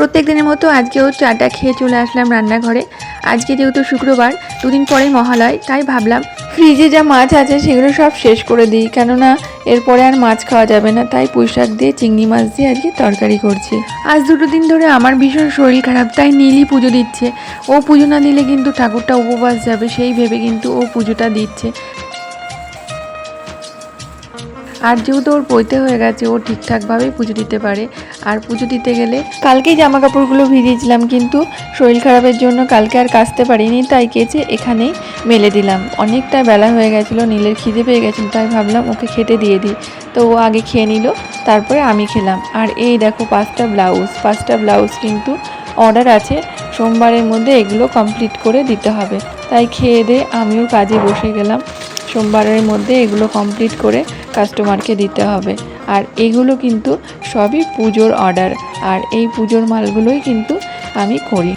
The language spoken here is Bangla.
প্রত্যেক দিনের মতো আজকেও চাটা খেয়ে চলে আসলাম রান্নাঘরে। আজকে যেহেতু শুক্রবার, দুদিন পরেই মহালয়, তাই ভাবলাম ফ্রিজে যা মাছ আছে সেগুলো সব শেষ করে দিই, কেননা এরপরে আর মাছ খাওয়া যাবে না। তাই পুঁইশাক দিয়ে চিংড়ি মাছ দিয়ে আজকে তরকারি করছি। আজ দুটো দিন ধরে আমার ভীষণ শরীর খারাপ, তাই নীলই পুজো দিচ্ছে। ও পুজো না দিলে কিন্তু ঠাকুরটা উপবাস যাবে, সেই ভেবে কিন্তু ও পুজোটা দিচ্ছে। আর যেহেতু ওর পৈতে হয়ে গেছে, ও ঠিকঠাকভাবেই পুজো দিতে পারে। আর পুজো দিতে গেলে কালকেই জামা কাপড়গুলো ভিজিয়েছিলাম, কিন্তু শরীর খারাপের জন্য কালকে আর কাচতে পারিনি, তাই কেচে এখানেই মেলে দিলাম। অনেকটা বেলা হয়ে গেছিলো, নীলের খিদে পেয়ে গেছিলো, তাই ভাবলাম ওকে খেতে দিয়ে দিই। তো ও আগে খেয়ে নিল, তারপরে আমি খেলাম। আর এই দেখো 5টা ব্লাউজ কিন্তু অর্ডার আছে, সোমবারের মধ্যে এগুলো কমপ্লিট করে দিতে হবে। তাই খেয়ে দিয়ে আমিও কাজে বসে গেলাম। সোমবারের মধ্যে এগুলো কমপ্লিট করে কাস্টমারকে দিতে হবে। আর এগুলো কিন্তু সবই পুজোর অর্ডার, আর এই পুজোর মালগুলোই কিন্তু আমি করি।